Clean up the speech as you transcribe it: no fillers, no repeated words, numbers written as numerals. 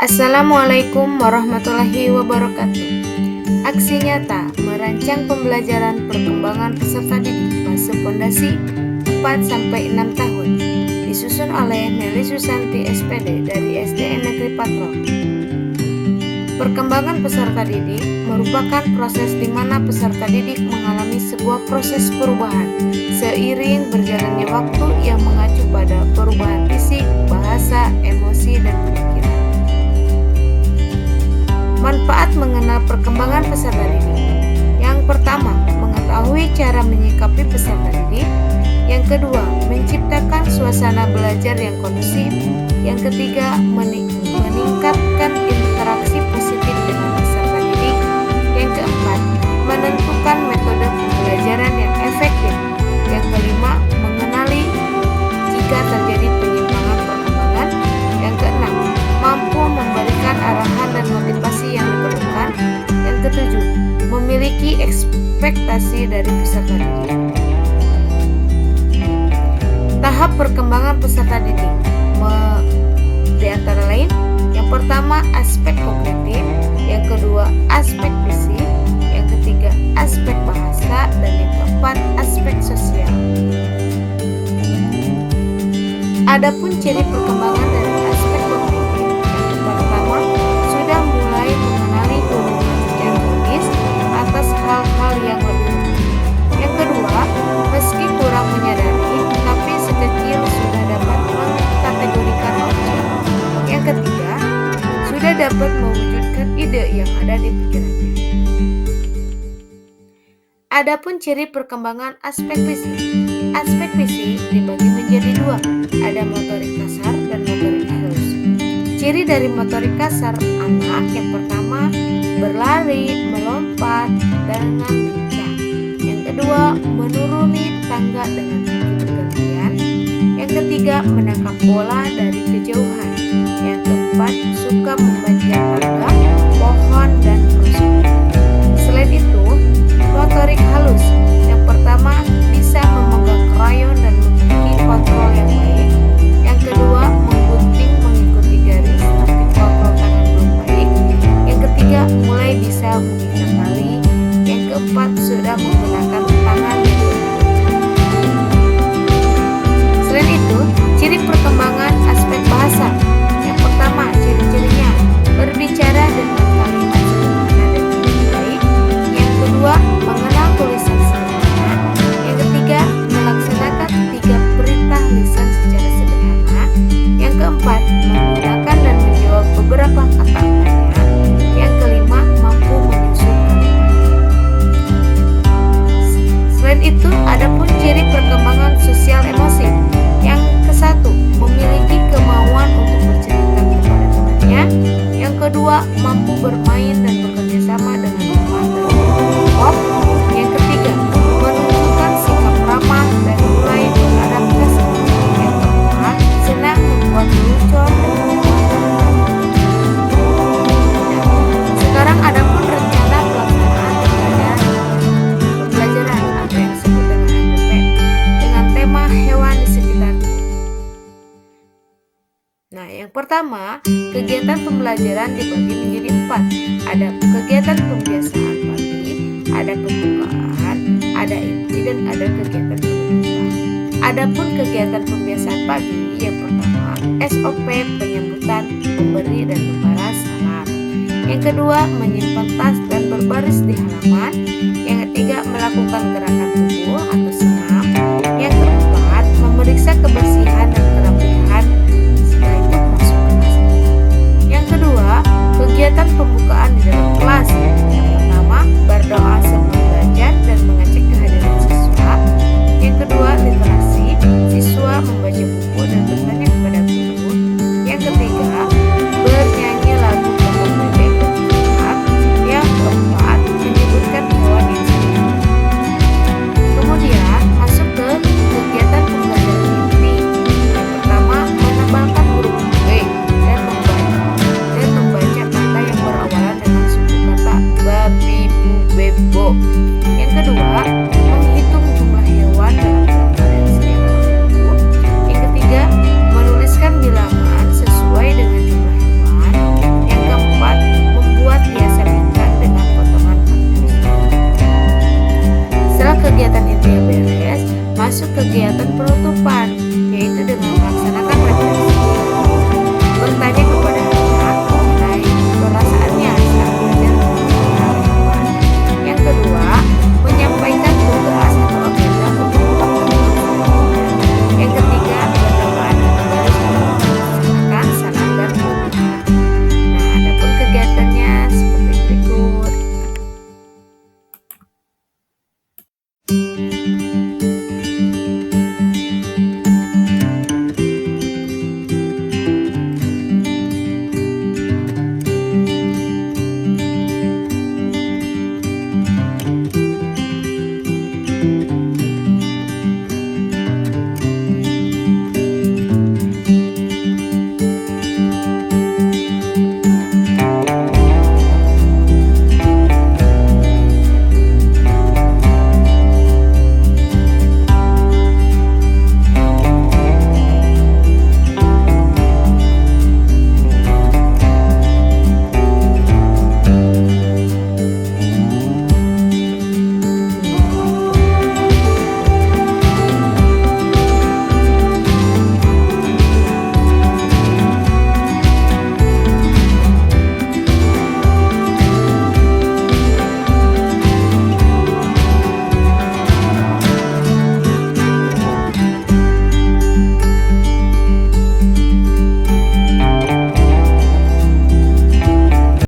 Assalamualaikum warahmatullahi wabarakatuh. Aksi nyata merancang pembelajaran perkembangan peserta didik fase fondasi 4-6 tahun disusun oleh Nelly Susanti SPD dari SDN Negeri Patrol. Perkembangan peserta didik merupakan proses di mana peserta didik mengalami sebuah proses perubahan seiring berjalannya waktu yang mengacu pada perubahan fisik, bahasa, emosi, dan pikiran. Manfaat mengenal perkembangan peserta didik. Yang pertama, mengetahui cara menyikapi peserta didik. Yang kedua, menciptakan suasana belajar yang kondusif. Yang ketiga, meningkatkan interaksi positif dengan peserta didik. Yang keempat, menentukan metode pembelajaran yang efektif. Yang kelima, mengenali jika terjadi penyimpangan perkembangan. Yang keenam, mampu memberikan arahan dan motivasi yang diperlukan. Yang ketujuh, memiliki ekspektasi dari peserta didik. Tahap perkembangan peserta didik di antara lain, yang pertama aspek kognitif, yang kedua aspek fisik, yang ketiga aspek bahasa, dan yang keempat aspek sosial. Adapun ciri perkembangan dari aspek kognitif, yang pertama sudah mulai mengenali hubungan secara logis atas hal-hal yang lebih umum. Yang kedua, meski kurang menyadari, tapi sekecil sudah dapat mengkategorikan objek. Yang ketiga, sudah dapat mewujudkan ide yang ada di pikirannya. Adapun ciri perkembangan aspek fisik. Aspek fisik dibagi menjadi dua, ada motorik kasar dan motorik halus. Ciri dari motorik kasar anak yang pertama berlari, melompat dengan lincah. Yang kedua menuruni tangga dengan kaki bergantian. Yang ketiga menangkap bola dari kejauhan. Yang keempat suka memanjat tangga, pohon, dan rusuk. Selain itu, motorik halus yang pertama bisa memegang krayon dan memiliki kontrol yang baik. Yang kedua menggunting mengikuti garis tapi kontrol tangan belum baik. Yang ketiga mulai bisa mengikat tali. Yang keempat sudah menggunakan tangan. Selain itu, ciri perkembangan aspek bahasa. Yang pertama, ciri-cirinya berbicara dengan kalimat sederhana dan dengan baik. Yang kedua, mengenal tulisan sederhana. Yang ketiga, melaksanakan 3 perintah lisan secara sederhana. Yang keempat, menggunakan dan menjawab beberapa kata tanya. Yang kelima, mampu menyusun kalimat. Selain itu, adapun ciri perkembangan sosial emosi. Yang kesatu, memiliki kemauan untuk bercerita kepada temannya. Yang kedua, mampu bermain dan bekerja sama dengan teman dan kelompok. Yang ketiga, menunjukkan sikap ramah dan mulai beradaptasi. Yang keempat, senang membuat lelucon dan sekarang adapun rencana pelaksanaan pembelajaran atau yang disebut dengan MPP dengan tema hewan di sekitarku. Nah, yang pertama, kegiatan pembelajaran dibagi menjadi 4. Ada kegiatan pembiasaan pagi, ada pembukaan, ada inti, dan ada kegiatan penutupan. Adapun kegiatan pembiasaan pagi, yang pertama SOP penyambutan, memberi dan membalas salam. Yang kedua, menyimpan tas dan berbaris di halaman. Yang ketiga, melakukan gerakan tubuh